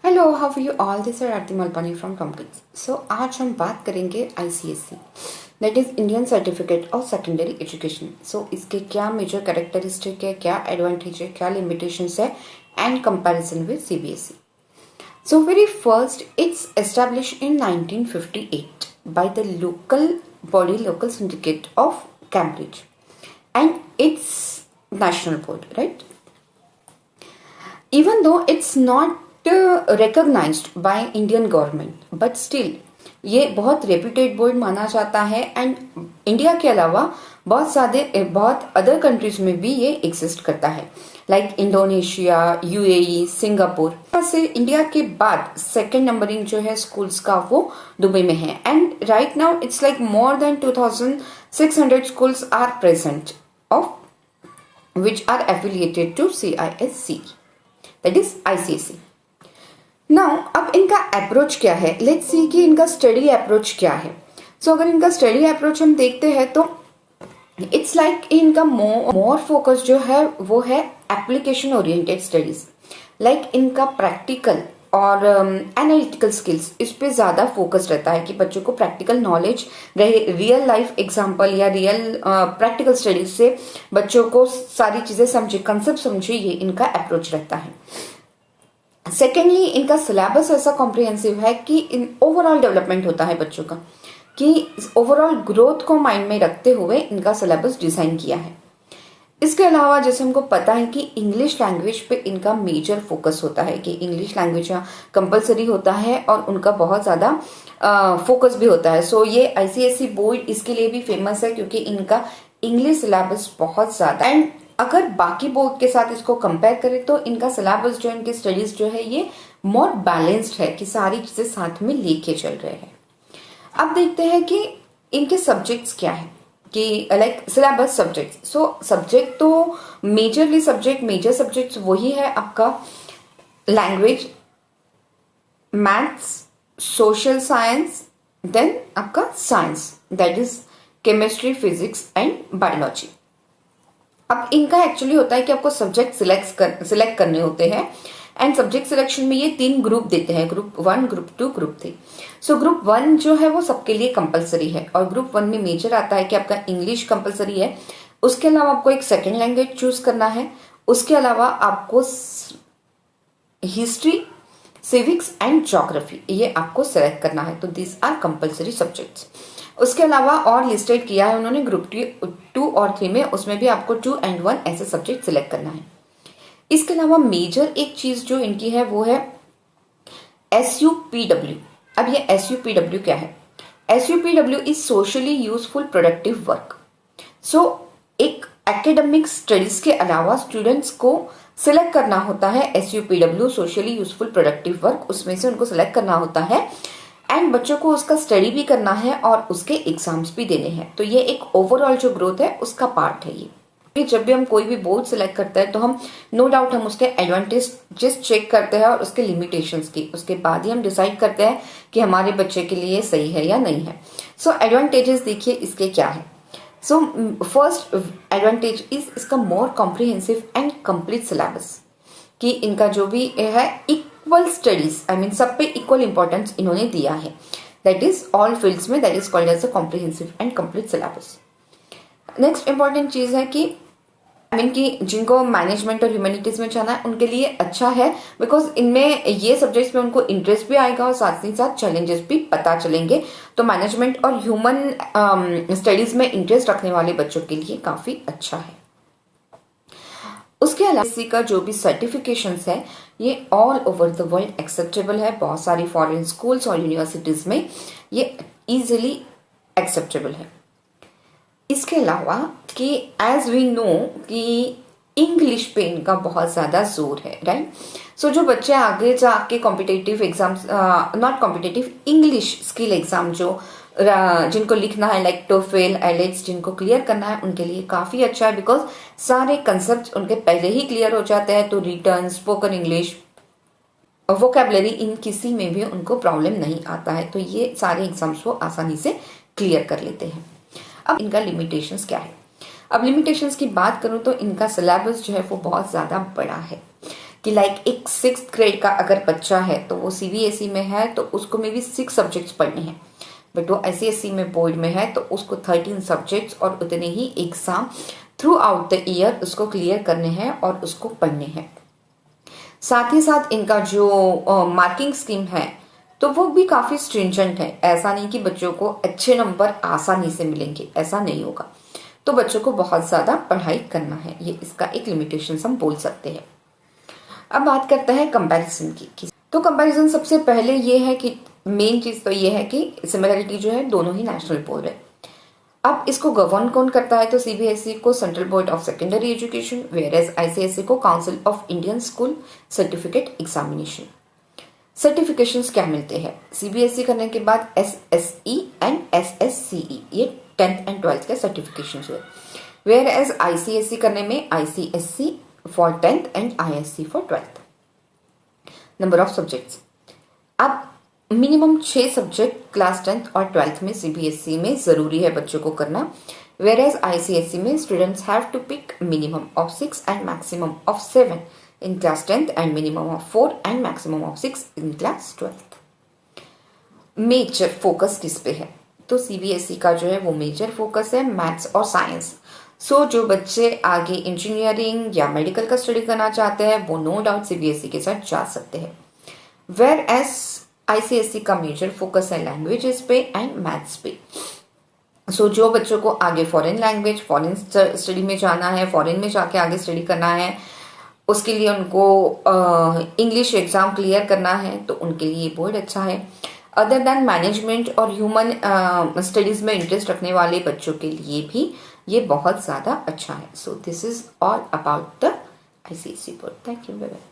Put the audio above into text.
Hello, how are you all? This are Aarti Malpani from Tom Kids. So आज हम बात करेंगे ICSE, that is Indian certificate of secondary education. So इसके क्या major characteristic है, क्या एडवांटेज है, क्या लिमिटेशंस है and comparison with CBSE. So very first, it's established in 1958 by the local syndicate of Cambridge, and it's national board, right? Even though it's not recognized by Indian government, but still ये बहुत reputed board माना जाता है and India के अलावा बहुत other countries में भी ये एग्जिस्ट करता है, लाइक इंडोनेशिया, यूएई, सिंगापुर। से इंडिया के बाद सेकेंड नंबरिंग जो है स्कूल्स का वो दुबई में है and right now it's like more than 2600 schools are present, of which are affiliated to CISC, that is ICSE. Now अब इनका अप्रोच क्या है, लेट्स सी कि इनका स्टडी अप्रोच क्या है। सो अगर इनका स्टडी अप्रोच हम देखते हैं तो इट्स लाइक इनका मोर फोकस जो है वो है एप्लीकेशन ओरिएंटेड स्टडीज, लाइक इनका प्रैक्टिकल और एनालिटिकल स्किल्स इस पे ज्यादा फोकस रहता है कि बच्चों को प्रैक्टिकल नॉलेज रहे, रियल लाइफ एग्जांपल या रियल प्रैक्टिकल स्टडीज से बच्चों को सारी चीजें समझे, कंसेप्ट समझे, ये इनका अप्रोच रहता है। सेकेंडली, इनका सिलेबस ऐसा कॉम्प्रिहेंसिव है कि इन ओवरऑल डेवलपमेंट होता है बच्चों का, कि ओवरऑल ग्रोथ को माइंड में रखते हुए इनका सिलेबस डिजाइन किया है। इसके अलावा जैसे हमको पता है कि इंग्लिश लैंग्वेज पे इनका मेजर फोकस होता है, कि इंग्लिश लैंग्वेज कंपलसरी होता है और उनका बहुत ज्यादा फोकस भी होता है। सो ये आईसीएसई बोर्ड इसके लिए भी फेमस है क्योंकि इनका इंग्लिश सिलेबस बहुत ज्यादा, एंड अगर बाकी बोर्ड के साथ इसको कंपेयर करें तो इनका सिलेबस जो, इनकी स्टडीज जो है ये मोर बैलेंस्ड है, कि सारी चीजें साथ में लेके चल रहे हैं। अब देखते हैं कि इनके सब्जेक्ट्स क्या है, कि like syllabus subject. So subject तो मेजर सब्जेक्ट्स वही है आपका language, maths, social science, then आपका science, that is chemistry, physics and biology. अब इनका एक्चुअली होता है कि आपको सब्जेक्ट सिलेक्ट करने होते हैं एंड सब्जेक्ट सिलेक्शन में ये 3 ग्रुप देते हैं, group 1, group 2, group 3। So group 1 जो है वो सबके लिए कंपलसरी है और ग्रुप 1 में मेजर आता है कि आपका इंग्लिश कंपलसरी है, उसके अलावा आपको एक सेकेंड लैंग्वेज चूज करना है, उसके अलावा आपको हिस्ट्री, सिविक्स एंड ज्योग्राफी ये आपको सेलेक्ट करना है। तो दिस आर कंपलसरी सब्जेक्ट्स। उसके अलावा और लिस्टेड किया है उन्होंने ग्रुप 2 और 3 में, उसमें भी आपको 2 और 1 ऐसे सब्जेक्ट सिलेक्ट करना है। इसके अलावा मेजर एक चीज जो इनकी है वो है SUPW। अब ये SUPW क्या है? SUPW is socially useful productive work. So एक एकेडमिक स्टडीज के अलावा स्टूडेंट्स को सिलेक्ट करना होता है SUPW, socially useful productive work, उसमें से उनको सिलेक्ट करना होता है एंड बच्चों को उसका स्टडी भी करना है और उसके एग्जाम्स भी देने हैं। तो ये एक ओवरऑल जो ग्रोथ है उसका पार्ट है ये। जब भी हम कोई भी बोर्ड सिलेक्ट करते हैं तो हम नो डाउट हम उसके एडवांटेजेस चेक करते हैं और उसके लिमिटेशंस की, उसके बाद ही हम डिसाइड करते हैं कि हमारे बच्चे के लिए सही है या नहीं है। सो एडवांटेजेस देखिए इसके क्या है। सो फर्स्ट एडवांटेज इज इसका मोर कॉम्प्रिहेंसिव एंड कंप्लीट सिलेबस, कि इनका जो भी है इक्वल स्टडीज, आई मीन सब पे इक्वल इंपॉर्टेंस इन्होंने दिया है, दैट इज ऑल फील्ड्स में, that is called as a comprehensive and complete syllabus. Next important चीज है कि आई मीन कि जिनको मैनेजमेंट और ह्यूमैनिटीज में जाना है उनके लिए अच्छा है, बिकॉज इनमें ये सब्जेक्ट्स में उनको इंटरेस्ट भी आएगा और साथ ही साथ चैलेंजेस भी पता चलेंगे। तो मैनेजमेंट और ह्यूमन स्टडीज में इंटरेस्ट रखने वाले बच्चों के लिए काफी अच्छा है। उसके अलावा इसी का जो भी सर्टिफिकेशंस है ये all over the world acceptable है, बहुत सारी फॉरेन स्कूल्स और यूनिवर्सिटीज में ये इजीली एक्सेप्टेबल है। इसके अलावा कि एज वी नो कि इंग्लिश पे इनका बहुत ज्यादा जोर है, राइट। सो जो बच्चे आगे जाके competitive exams, not competitive, English skill exam जो जिनको लिखना है, लाइक टोफेल, आइलेट्स, जिनको क्लियर करना है उनके लिए काफी अच्छा है, बिकॉज सारे कंसेप्ट उनके पहले ही क्लियर हो जाते हैं। तो रिटर्न, स्पोकन इंग्लिश, वोकेबलरी, इन किसी में भी उनको प्रॉब्लम नहीं आता है, तो ये सारे एग्जाम्स वो आसानी से क्लियर कर लेते हैं। अब इनका लिमिटेशंस क्या है? अब लिमिटेशंस की बात करूं तो इनका सिलेबस जो है वो बहुत ज्यादा बड़ा है, कि लाइक एक 6th ग्रेड का अगर बच्चा है तो वो सीबीएसई में है तो उसको मे बी 6 सब्जेक्ट्स पढ़ने हैं, बट वो आईसीएसई में बोर्ड में है तो उसको 13 सब्जेक्ट्स और उतने ही exam throughout the year उसको क्लियर करने हैं और उसको पढ़ने हैं। साथ ही साथ इनका जो मार्किंग स्कीम है तो वो भी काफी स्ट्रिंजेंट है। ऐसा नहीं कि बच्चों को अच्छे नंबर आसानी से मिलेंगे, ऐसा नहीं होगा। तो बच्चों को बहुत ज्यादा पढ़ाई करना है, ये इसका एक लिमिटेशन हम बोल सकते हैं। अब बात करते हैं कंपैरिजन की। तो कंपैरिजन सबसे पहले ये है कि मेन चीज तो ये है कि सिमिलरिटी जो है दोनों ही नेशनल बोर्ड है। अब इसको गवर्न कौन करता है, तो सीबीएसई को central board of secondary education, where as ICSE को council of Indian school certificate examination. Certifications क्या मिलते हैं सीबीएसई करने के बाद, एसएसई एंड एसएससीई, ये 10th एंड 12th के सर्टिफिकेशन हुए। वेयर एज आईसीएसई करने में ICSE for 10th and ISC for 12th। Number of subjects, अब मिनिमम 6 सब्जेक्ट क्लास 10th और 12th में सीबीएसई में जरूरी है बच्चों को करना। वेयर एज आईसीएसई में students have to pick minimum of 6 and maximum of 7 in class 10th and minimum of 4 and maximum of 6 in class 12th। Major focus किस पे है, तो सीबीएसई का जो है वो मेजर फोकस है मैथ्स और साइंस। सो जो बच्चे आगे इंजीनियरिंग या मेडिकल का स्टडी करना चाहते हैं वो नो डाउट सीबीएसई के साथ जा सकते हैं। वेयर एज आईसीएसई का मेजर फोकस है लैंग्वेजेस पे एंड मैथ्स पे। सो जो बच्चों को आगे फॉरेन लैंग्वेज, फॉरेन स्टडी में जाना है, फॉरेन में जाके आगे स्टडी करना है, उसके लिए उनको इंग्लिश एग्जाम क्लियर करना है तो उनके लिए बोर्ड अच्छा है। अदर देन मैनेजमेंट और ह्यूमन स्टडीज में इंटरेस्ट रखने वाले बच्चों के लिए भी ये बहुत ज़्यादा अच्छा है। So this is all about the ICSE board. Thank you, bye bye.